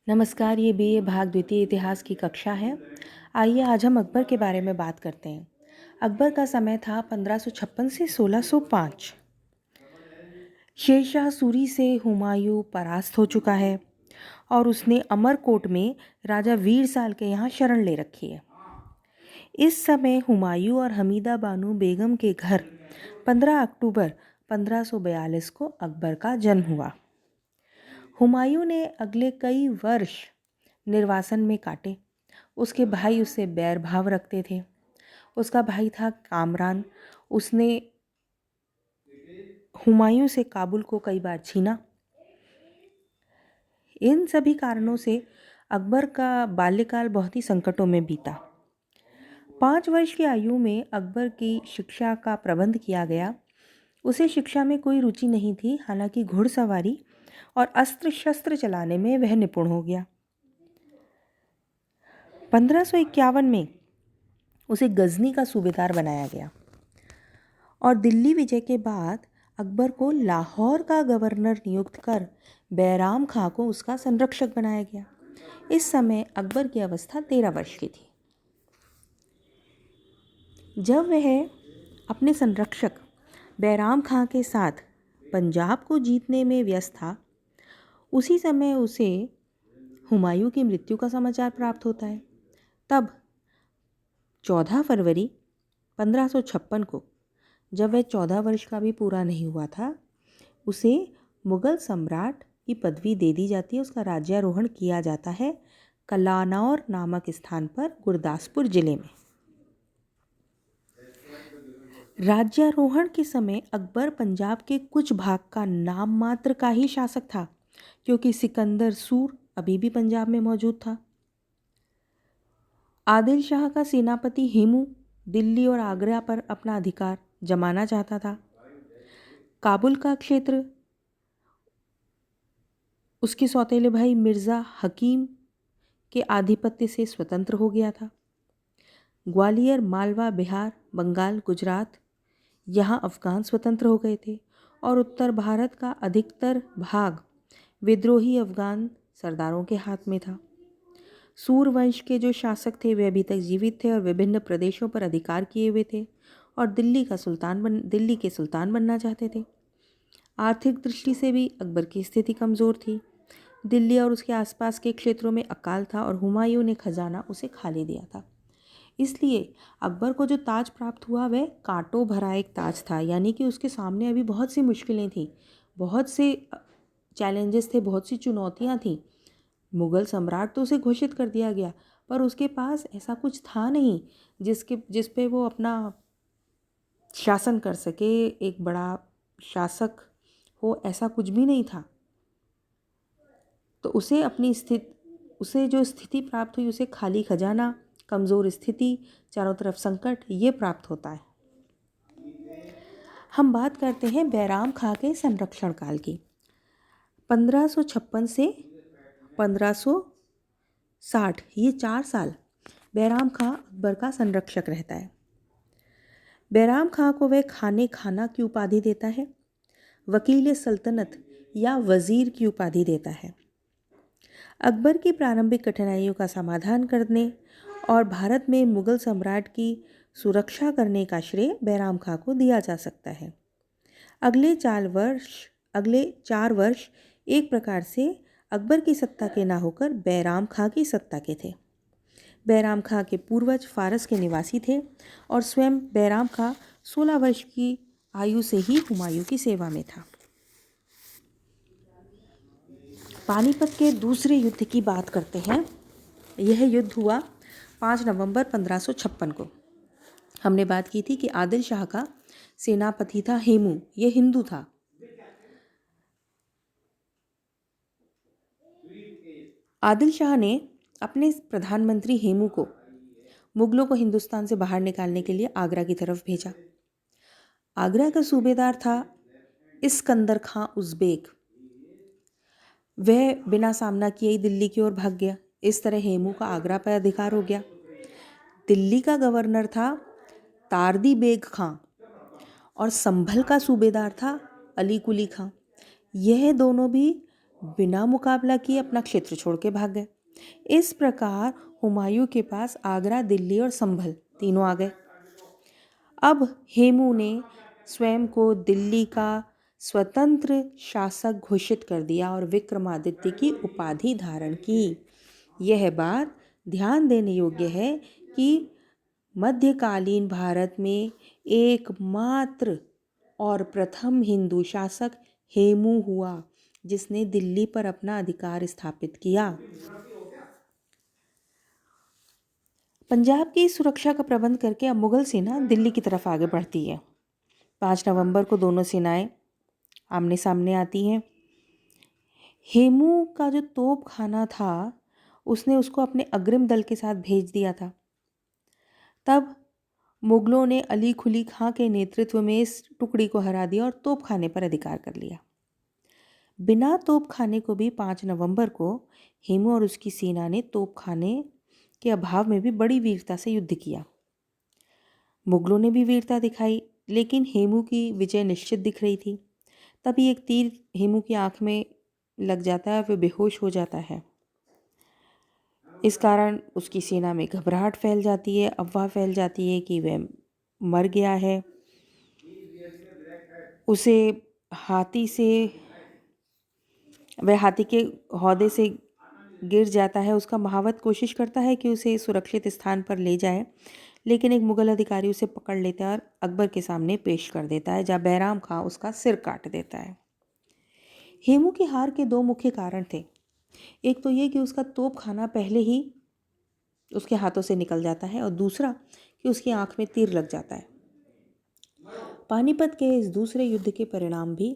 नमस्कार, ये बीए भाग द्वितीय इतिहास की कक्षा है। आइए आज हम अकबर के बारे में बात करते हैं। अकबर का समय था 1556 से 1605। शेरशाह सूरी से हुमायूं परास्त हो चुका है और उसने अमरकोट में राजा वीर साल के यहाँ शरण ले रखी है। इस समय हुमायूं और हमीदा बानो बेगम के घर 15 अक्टूबर 1542 को अकबर का जन्म हुआ। हुमायूं ने अगले कई वर्ष निर्वासन में काटे। उसके भाई उससे बैर भाव रखते थे। उसका भाई था कामरान। उसने हुमायूं से काबुल को कई बार छीना। इन सभी कारणों से अकबर का बाल्यकाल बहुत ही संकटों में बीता। 5 वर्ष की आयु में अकबर की शिक्षा का प्रबंध किया गया। उसे शिक्षा में कोई रुचि नहीं थी, हालांकि घुड़सवारी और अस्त्र शस्त्र चलाने में वह निपुण हो गया। 1551 में उसे गजनी का सूबेदार बनाया गया और दिल्ली विजय के बाद अकबर को लाहौर का गवर्नर नियुक्त कर बैराम खां को उसका संरक्षक बनाया गया। इस समय अकबर की अवस्था 13 वर्ष की थी। जब वह अपने संरक्षक बैराम खां के साथ पंजाब को जीतने में व्यस्त था, उसी समय उसे हुमायूं की मृत्यु का समाचार प्राप्त होता है। तब 14 फरवरी 1556 को, जब वह 14 वर्ष का भी पूरा नहीं हुआ था, उसे मुग़ल सम्राट की पदवी दे दी जाती है। उसका राज्यारोहण किया जाता है कलानौर नामक स्थान पर गुरदासपुर जिले में। राज्यारोहण के समय अकबर पंजाब के कुछ भाग का नाम मात्र का ही शासक था, क्योंकि सिकंदर सूर अभी भी पंजाब में मौजूद था। आदिल शाह का सेनापति हेमू दिल्ली और आगरा पर अपना अधिकार जमाना चाहता था। काबुल का क्षेत्र उसके सौतेले भाई मिर्ज़ा हकीम के आधिपत्य से स्वतंत्र हो गया था। ग्वालियर, मालवा, बिहार, बंगाल, गुजरात, यहाँ अफ़गान स्वतंत्र हो गए थे और उत्तर भारत का अधिकतर भाग विद्रोही अफ़गान सरदारों के हाथ में था। सूर वंश के जो शासक थे वे अभी तक जीवित थे और विभिन्न प्रदेशों पर अधिकार किए हुए थे और दिल्ली के सुल्तान बनना चाहते थे। आर्थिक दृष्टि से भी अकबर की स्थिति कमज़ोर थी। दिल्ली और उसके आसपास के क्षेत्रों में अकाल था और हुमायूं ने खजाना उसे खाली दिया था। इसलिए अकबर को जो ताज प्राप्त हुआ वह कांटों भरा एक ताज था, यानी कि उसके सामने अभी बहुत सी मुश्किलें थीं, बहुत से चैलेंजेस थे, बहुत सी चुनौतियां थीं। मुग़ल सम्राट तो उसे घोषित कर दिया गया, पर उसके पास ऐसा कुछ था नहीं जिस पे वो अपना शासन कर सके, एक बड़ा शासक हो, ऐसा कुछ भी नहीं था। तो उसे जो स्थिति प्राप्त हुई, उसे खाली खजाना, कमज़ोर स्थिति, चारों तरफ संकट, ये प्राप्त होता है। हम बात करते हैं बैराम खां के संरक्षण काल की। 1556 से 1560, ये 4 साल बैराम खां अकबर का संरक्षक रहता है। बैराम खां को वह खाना की उपाधि देता है, वकील सल्तनत या वज़ीर की उपाधि देता है। अकबर की प्रारंभिक कठिनाइयों का समाधान करने और भारत में मुग़ल सम्राट की सुरक्षा करने का श्रेय बैराम खां को दिया जा सकता है। अगले 4 वर्ष एक प्रकार से अकबर की सत्ता के ना होकर बैराम खां की सत्ता के थे। बैराम खां के पूर्वज फारस के निवासी थे और स्वयं बैराम खां 16 वर्ष की आयु से ही हुमायूं की सेवा में था। पानीपत के दूसरे युद्ध की बात करते हैं। यह युद्ध हुआ 5 नवंबर 1556 को। हमने बात की थी कि आदिल शाह का सेनापति था हेमू, यह हिंदू था। आदिल शाह ने अपने प्रधानमंत्री हेमू को मुगलों को हिंदुस्तान से बाहर निकालने के लिए आगरा की तरफ भेजा। आगरा का सूबेदार था इस्कंदर खां उज़्बेक। वह बिना सामना किए ही दिल्ली की ओर भाग गया। इस तरह हेमू का आगरा पर अधिकार हो गया। दिल्ली का गवर्नर था तारदी बेग खां और संभल का सूबेदार था अली कुली खां। यह दोनों भी बिना मुकाबला किए अपना क्षेत्र छोड़ के भाग गए। इस प्रकार हुमायूं के पास आगरा, दिल्ली और संभल तीनों आ गए। अब हेमू ने स्वयं को दिल्ली का स्वतंत्र शासक घोषित कर दिया और विक्रमादित्य की उपाधि धारण की। यह बात ध्यान देने योग्य है कि मध्यकालीन भारत में एकमात्र और प्रथम हिंदू शासक हेमू हुआ जिसने दिल्ली पर अपना अधिकार स्थापित किया। पंजाब की सुरक्षा का प्रबंध करके अब मुगल सेना दिल्ली की तरफ आगे बढ़ती है। 5 नवंबर को दोनों सेनाएं आमने सामने आती हैं। हेमू का जो तोप खाना था उसने उसको अपने अग्रिम दल के साथ भेज दिया था। तब मुगलों ने अली कुली खां के नेतृत्व में इस टुकड़ी को हरा दिया और तोप खाने पर अधिकार कर लिया। बिना तोप खाने को भी 5 नवंबर को हेमू और उसकी सेना ने तोप खाने के अभाव में भी बड़ी वीरता से युद्ध किया। मुगलों ने भी वीरता दिखाई, लेकिन हेमू की विजय निश्चित दिख रही थी। तभी एक तीर हेमू की आंख में लग जाता है, वह बेहोश हो जाता है। इस कारण उसकी सेना में घबराहट फैल जाती है, अफवाह फैल जाती है कि वह मर गया है। उसे वह हाथी के हौदे से गिर जाता है। उसका महावत कोशिश करता है कि उसे सुरक्षित स्थान पर ले जाए, लेकिन एक मुगल अधिकारी उसे पकड़ लेता है और अकबर के सामने पेश कर देता है, जहाँ बैराम खां उसका सिर काट देता है। हेमू की हार के 2 मुख्य कारण थे। एक तो ये कि उसका तोप खाना पहले ही उसके हाथों से निकल जाता है और दूसरा कि उसकी आंख में तीर लग जाता है। पानीपत के इस दूसरे युद्ध के परिणाम भी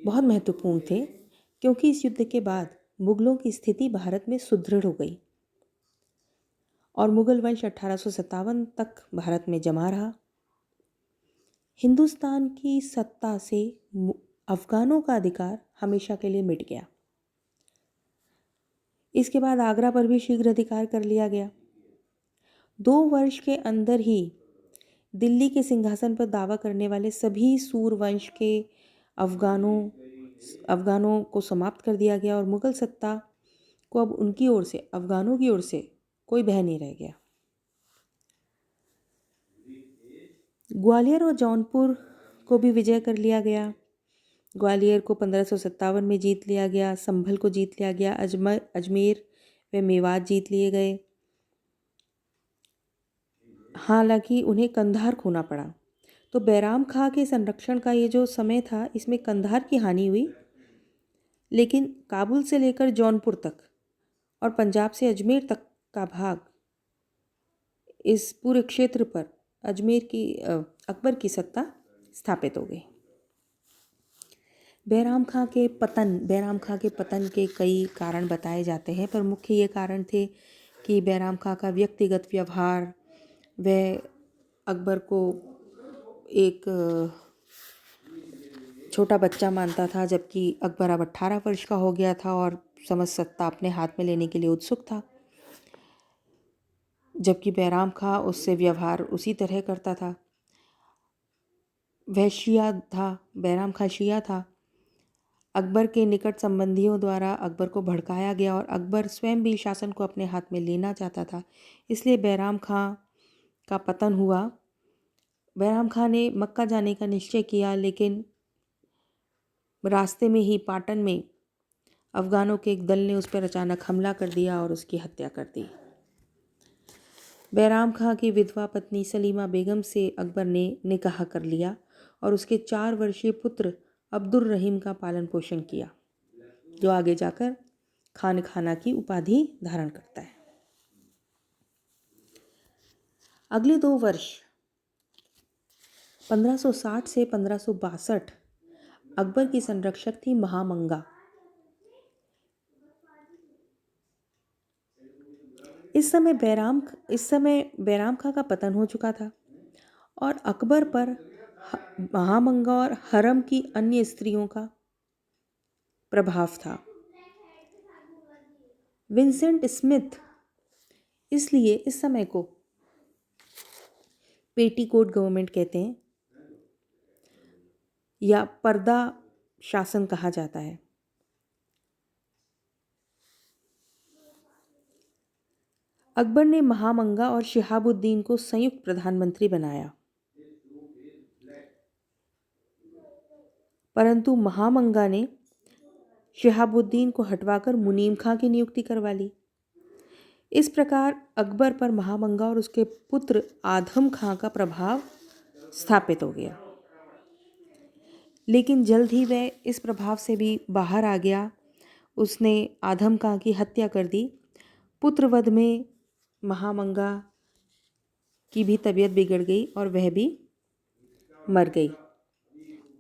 बहुत महत्वपूर्ण थे, क्योंकि इस युद्ध के बाद मुगलों की स्थिति भारत में सुदृढ़ हो गई और मुगल वंश 1857 तक भारत में जमा रहा। हिंदुस्तान की सत्ता से अफगानों का अधिकार हमेशा के लिए मिट गया। इसके बाद आगरा पर भी शीघ्र अधिकार कर लिया गया। 2 वर्ष के अंदर ही दिल्ली के सिंहासन पर दावा करने वाले सभी सूर वंश के अफगानों को समाप्त कर दिया गया और मुगल सत्ता को अब उनकी ओर से, अफगानों की ओर से कोई भय नहीं रह गया। ग्वालियर और जौनपुर को भी विजय कर लिया गया। ग्वालियर को 1557 में जीत लिया गया, संभल को जीत लिया गया, अजमेर व मेवात जीत लिए गए। हालांकि उन्हें कंधार खोना पड़ा। तो बैराम खां के संरक्षण का ये जो समय था, इसमें कंधार की हानि हुई, लेकिन काबुल से लेकर जौनपुर तक और पंजाब से अजमेर तक का भाग, इस पूरे क्षेत्र पर अकबर की सत्ता स्थापित हो गई। बैराम खां के पतन के कई कारण बताए जाते हैं, पर मुख्य ये कारण थे कि बैराम खां का व्यक्तिगत व्यवहार, वह अकबर को एक छोटा बच्चा मानता था, जबकि अकबर अब 18 वर्ष का हो गया था और समस्त सत्ता अपने हाथ में लेने के लिए उत्सुक था, जबकि बैराम खां उससे व्यवहार उसी तरह करता था। वह शिया था, बैराम खां शिया था। अकबर के निकट संबंधियों द्वारा अकबर को भड़काया गया और अकबर स्वयं भी शासन को अपने हाथ में लेना चाहता था, इसलिए बैराम खां का पतन हुआ। बैराम खां ने मक्का जाने का निश्चय किया, लेकिन रास्ते में ही पाटन में अफगानों के एक दल ने उस पर अचानक हमला कर दिया और उसकी हत्या कर दी। बैराम खां की विधवा पत्नी सलीमा बेगम से अकबर ने निकाह कर लिया और उसके 4 वर्षीय पुत्र अब्दुर रहीम का पालन पोषण किया, जो आगे जाकर खान खाना की उपाधि धारण करता है। अगले 2 वर्ष 1560 से 1562 अकबर की संरक्षक थी महामंगा। इस समय बैराम खां का पतन हो चुका था और अकबर पर महामंगा और हरम की अन्य स्त्रियों का प्रभाव था। विंसेंट स्मिथ इसलिए इस समय को पेटीकोट गवर्नमेंट कहते हैं या पर्दा शासन कहा जाता है। अकबर ने महामंगा और शिहाबुद्दीन को संयुक्त प्रधानमंत्री बनाया, परंतु महामंगा ने शिहाबुद्दीन को हटवाकर मुनीम खां की नियुक्ति करवा ली। इस प्रकार अकबर पर महामंगा और उसके पुत्र आधम खां का प्रभाव स्थापित हो गया, लेकिन जल्द ही वह इस प्रभाव से भी बाहर आ गया। उसने आधम खां की हत्या कर दी। पुत्रवध में महामंगा की भी तबीयत बिगड़ गई और वह भी मर गई।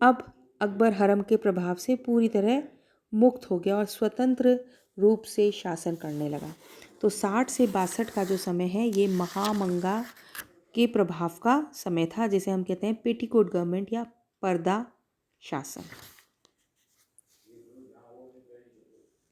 अब अकबर हरम के प्रभाव से पूरी तरह मुक्त हो गया और स्वतंत्र रूप से शासन करने लगा। तो 60 से 62 का जो समय है ये महामंगा के प्रभाव का समय था, जिसे हम कहते हैं पेटीकोट गवर्नमेंट या पर्दा शासन।